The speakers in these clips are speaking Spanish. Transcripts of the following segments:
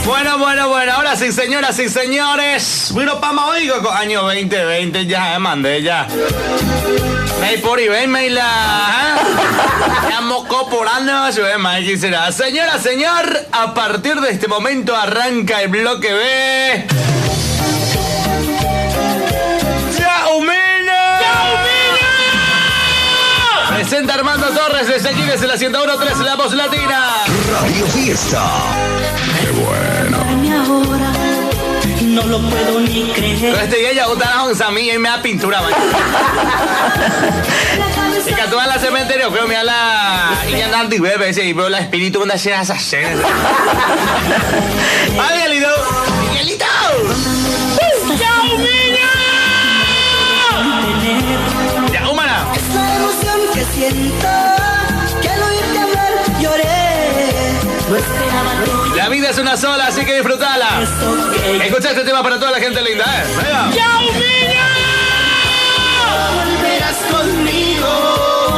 Bueno, ahora sí, señoras y señores. Bueno, pama oigo con año 2020 ya, mandé ya. May por y ven, la. Ya mocó por años, Mikey será. Señora, señor, a partir de este momento arranca el bloque B. Presenta Armando Torres desde aquí desde la 101.3 La Voz Latina. Radio Fiesta. Qué bueno. Ahora no lo puedo ni creer. Este día ya gusta la onza a mí y me da pintura, man. Y que tú vas al cementerio, pero me da la. Y ya andan y bebe ese y veo la espíritu cuando llena esas cenas. ¡Ay, Miguelito! ¡Miguelito! ¡Chao, niña! ¡Ya, humana! Esa emoción que siento, que al oírte hablar lloré. No esperaba que La vida es una sola, así que disfrutala. Escucha este tema para toda la gente linda, Venga. ¡Chao, niña! Volverás conmigo.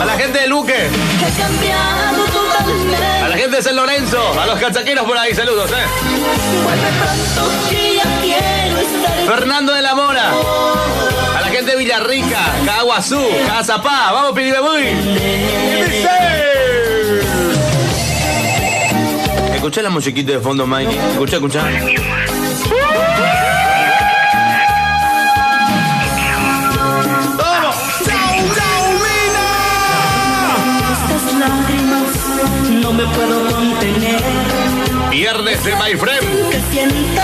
A la gente de Luque, Que he cambiado totalmente. a la gente de San Lorenzo, a los cachaqueros por ahí, saludos, Vuelve pronto que ya quiero estar. Fernando de la Mora, a la gente de Villarrica, Caguazú, Cazapá, vamos Piribebuy. Escucha la musiquita de fondo, Mikey. Escucha. Estas lágrimas no me puedo contener. Viernes de My Friend. Que siento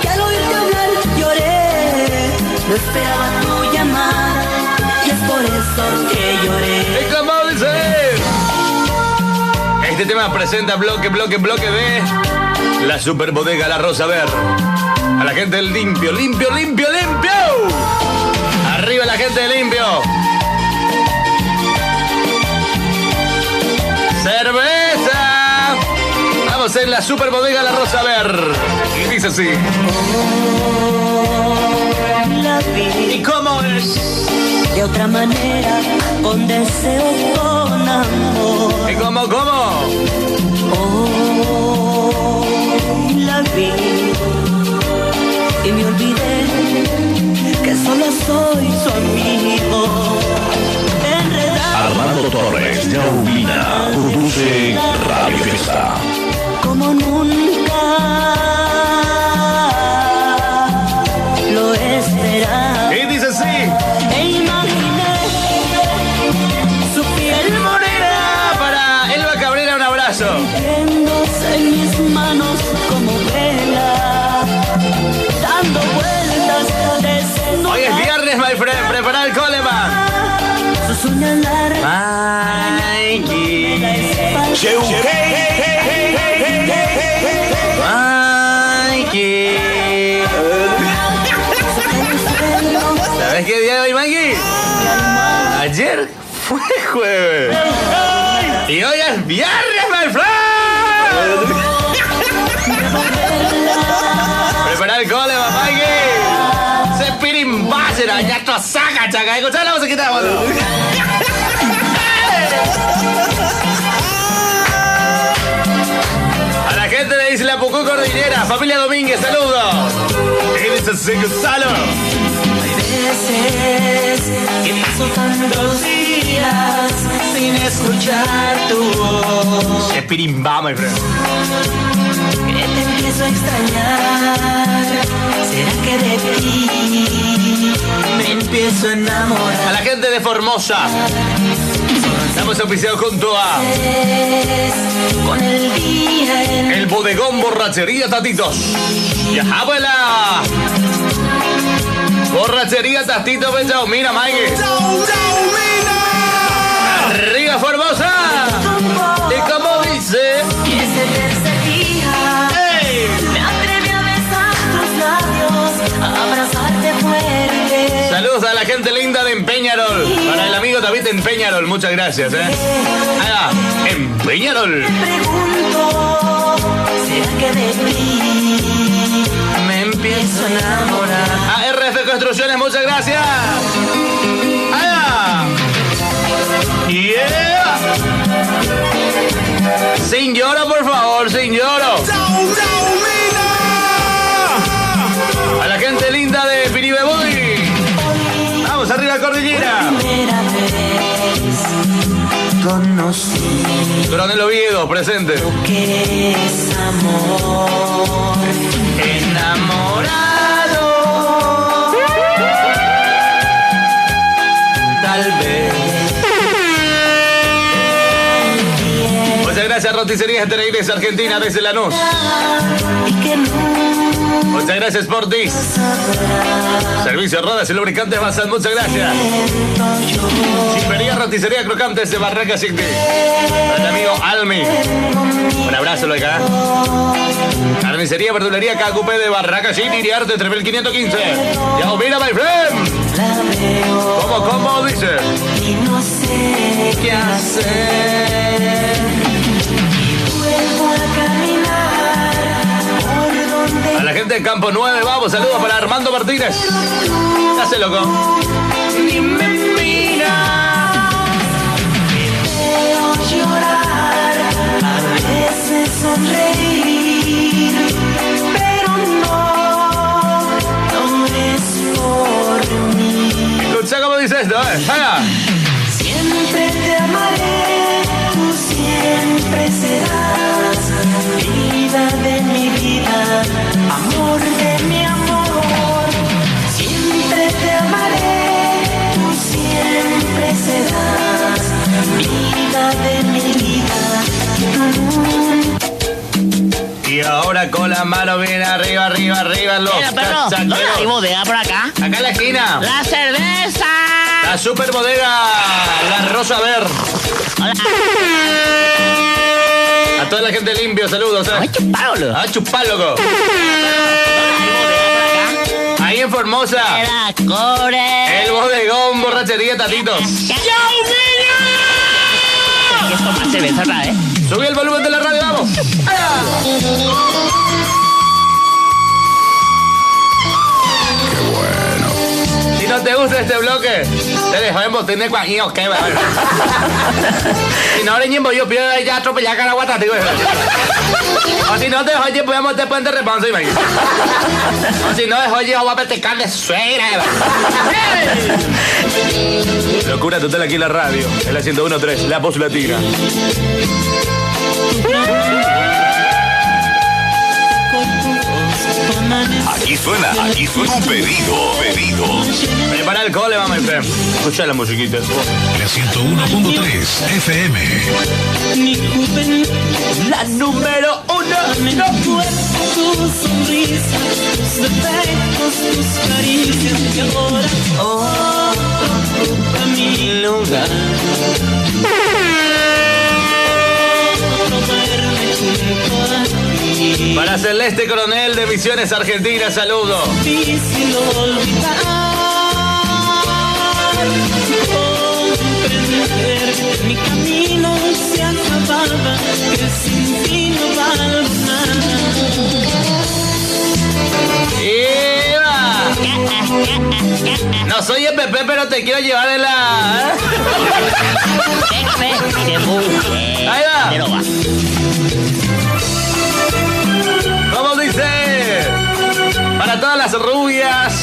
que al oírte hablar lloré. No esperaba tu llamada y es por eso que lloré. ¿Y cómo dice? Este tema presenta bloque B. La super bodega La Rosa Ver. A la gente del limpio. Arriba la gente de limpio. Cerveza. Vamos en la super bodega La Rosa Ver. Y dice así. La vi ¿Y cómo es? de otra manera, con deseo, con amor. ¿Y cómo? La vi y me olvidé que solo soy su amigo. Enredado Armando Torres de Aubina produce Radio Fiesta. como nunca lo esperaba. Y dice así. E imaginé su piel morena Para Elba Cabrera, un abrazo. hundiéndose en mis manos como vela, dando vueltas desnuda. Hoy es viernes, my friend. Prepara el coleman. Sus uñas largas Mikey. la espalda. Mikey. ¿Sabes qué día de hoy, Mikey? Ayer fue jueves. Y hoy es viernes, my friend. Prepara el coleman, Mikey. Se pirimbácera, ya to saca, chaca. Escuchá la musiquita, boludo. A la gente de Isla Pucú Cordillera, familia Domínguez, saludos. Él es el Gonzalo. Veces que paso tantos días sin escuchar tu voz, Es pirimba, my friend. que te empiezo a extrañar. ¿Será que de ti me empiezo a enamorar? A la gente de Formosa, estamos oficiados junto a Con el día en el bodegón Borrachería Tatitos. Y abuela. Borrachería Tatito Bellao. Mira, Mikey. Arriba Formosa. Y como dice. y ese tercer día ¡Ey! me atreví a besar tus labios, a abrazarte fuerte. Saludos a la gente linda de Peñarol. Para el amigo David en Peñarol, muchas gracias, Ahí va, en Peñarol. Pregunto, ¿será que de ti Me empiezo a enamorar. ARF Construcciones, muchas gracias. Ahí va. Yeah. Sin lloro, por favor, sin lloro. conocí Coronel Oviedo, presente. lo que es amor. Enamorado. Tal vez. Muchas gracias, Roticerías Tereires Argentina desde Lanús. Y que no Muchas gracias, Sportis. Servicio Rodas y Lubricantes Bazán, muchas gracias. Chimpería, Roticería Crocantes de Barraca City. Para el amigo Almi. Un abrazo, lo de acá. Carnicería, verdulería KQP de Barraca City, Iriarte 3515. Ya mira, my friend. la veo ¿Cómo dice? y no sé qué hacer. Y vuelvo a caminar por donde A la gente de Campo 9, vamos, saludos para Armando Martínez. ¿Qué hace, loco? ni me miras. Veo llorar, a veces sonreír, pero no es por mí. Escucha cómo dice esto, Venga. Siempre te amaré, tú siempre serás vida de mi vida, amor de mi amor. Siempre te amaré, tú siempre serás vida de mi vida. Y ahora con la mano bien arriba, los Mira, perro, ¿dónde hay cachaqueros. bodega por acá? Acá en la esquina, ¡La cerveza! la super bodega, la Rosa Ver. Hola. A toda la gente limpio, saludos. ¡Ay, qué Pablo! A chupar, loco. ¿Dónde hay bodega por acá? Ahí en Formosa, Era cobre. el bodegón, borrachería, tatitos. Hay que tomar cerveza otra vez. Subí el volumen de la radio, vamos. Si no te gusta este bloque, te dejo en botín de cuajillo, ¿qué? Si no, yo pido ya atropellar Caraguatá, digo. O si no te dejo, yo podemos te puente repanso, imagínate. O si no dejo, yo voy a petecar de suegra. Locura total aquí en la radio, en la 101.3, La Voz Latina. Aquí suena un pedido. Prepara el cole, vamos, Efraín. Escucha la musiquita. 101.3 FM. Mi juventud, La número 1. no tu sonrisa, tus defectos, tus caricias y ahora otro ocupa mi lugar. Otro duerme junto a ti. Para Celeste Coronel de Misiones Argentina, saludo. Difícil olvidar, comprender que mi camino se acababa, que sin ti no valgo nada. ¡Iba! No soy el Pepe, pero te quiero llevar en la... Déjame de mujer. Ahí va. Pero va. ¿Cómo dice? Para todas las rubias,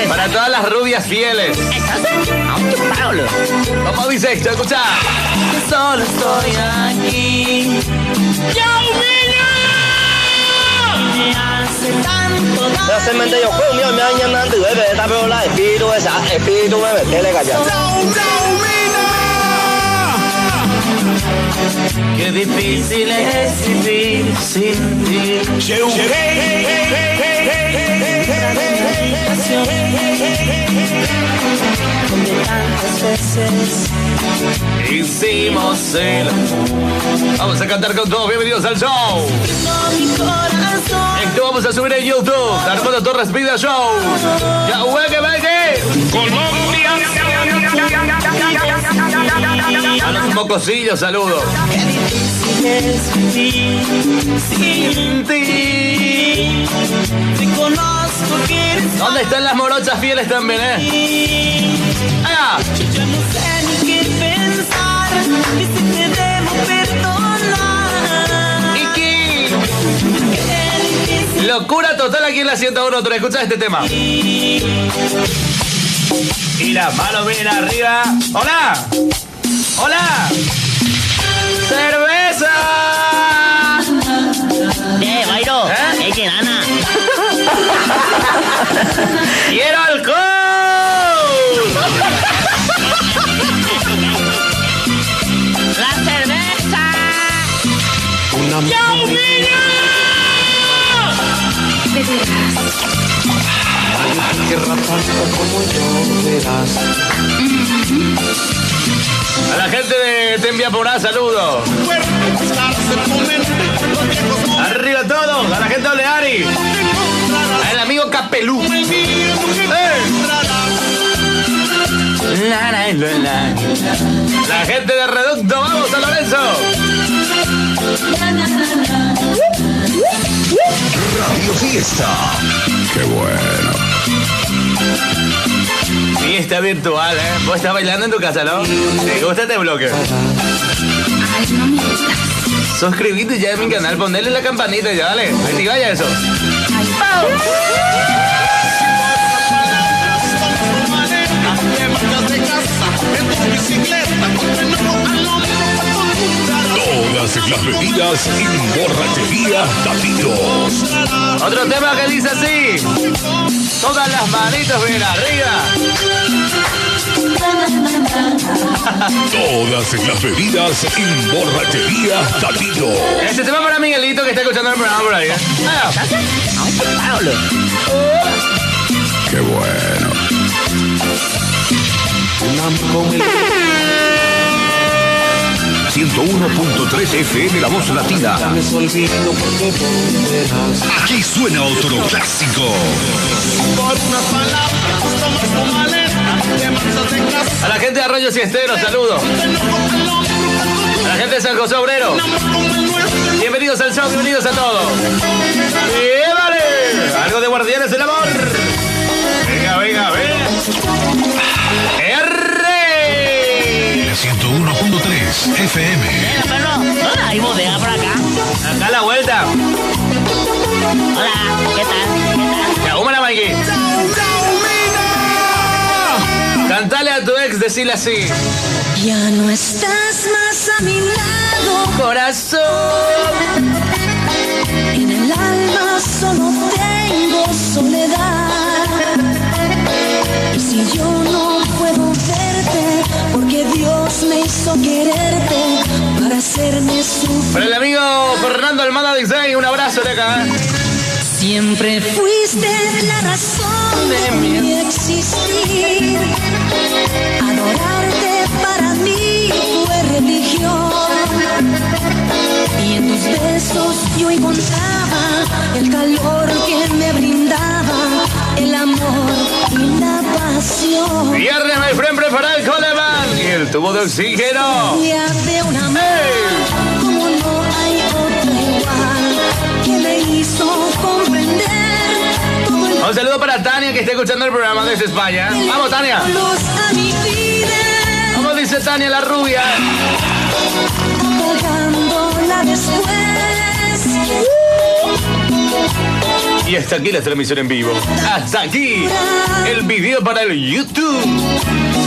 para todas las rubias fieles. ¡Ay, qué Pablo! ¿Cómo dice esto? Escucha. Solo estoy aquí. Me hace tanto daño. 成問地獄嗰種咩音啦，對佢哋打俾我啦，B 都係啥，B 都係咩嘅嚟㗎咋？ Qué difícil es vivir sin ti. Donde tantas veces Hicimos el... Vamos a cantar con todos. Bienvenidos al show. no mi corazón. Esto vamos a subir en YouTube. Armando Torres Vida Show. Ya, hueque, hueque. A los mocosillos, saludos. Qué difícil es vivir sin ti. Te conozco que eres ¿Dónde están las morochas fieles también, ¡Ah! yo no sé ni qué pensar. Y si te debo perdonar. Iki. Qué difícil. Locura total aquí en la 101.3. Escucha este tema. Y la mano bien arriba. ¡Hola! Hola. Cerveza. Bayro, ¿Eh? eche lana. Quiero alcohol. La cerveza. ¡Chao, niña! A la gente de Tembia Porá, saludos. Arriba todos, a la gente de Oleari. Al amigo Capelú. La gente de Reducto, vamos a Lorenzo. Radio Fiesta. Qué bueno. Fiesta virtual, ¿eh? Vos estás bailando en tu casa, ¿no? ¿Te gusta este bloque? Ay, no me gusta. Suscribite ya en mi canal, ponele la campanita ya, dale. Activa ya eso. Ay, Todas las bebidas y borrachería Tapitos. Otro tema que dice así. Todas las manitos bien arriba. Todas las bebidas y borrachería Tapitos. Este tema para Miguelito que está escuchando el programa por ahí. Ah. Pablo. Qué bueno. 101.3 FM La Voz Latina. Aquí suena otro clásico. A la gente de Arroyo Siestero, saludos. A la gente de San José Obrero. Bienvenidos al show, bienvenidos a todos. ¡Y vale! Algo de Guardianes del Amor. Venga, venga, venga. 101.3 FM. Venga, perro. ¿Dónde hay bodega por acá? Acá a la vuelta. Hola, ¿qué tal? Ya, húmala, Mikey. Cantale a tu ex, decirle así. Ya no estás más a mi lado, Corazón. en el alma solo tengo soledad. Y si yo no puedo verte, porque Dios me hizo quererte para hacerme sufrir. Para el amigo Fernando Almada Design, un abrazo de acá. Siempre fuiste la razón de mi existir. Adorarte para mí fue religión. Y en tus besos yo encontraba el calor que me brindaba, el amor y la pasión. Viernes, my friend, prepara el Coleman y el tubo de oxígeno. Día de un amor como no hay otro igual, que me hizo comprender todo el Un saludo para Tania que está escuchando el programa desde España. Vamos, Tania. luz a mi vida, ¿Cómo dice Tania la rubia? apagándola después. Y hasta aquí la transmisión en vivo. Hasta aquí el video para el YouTube.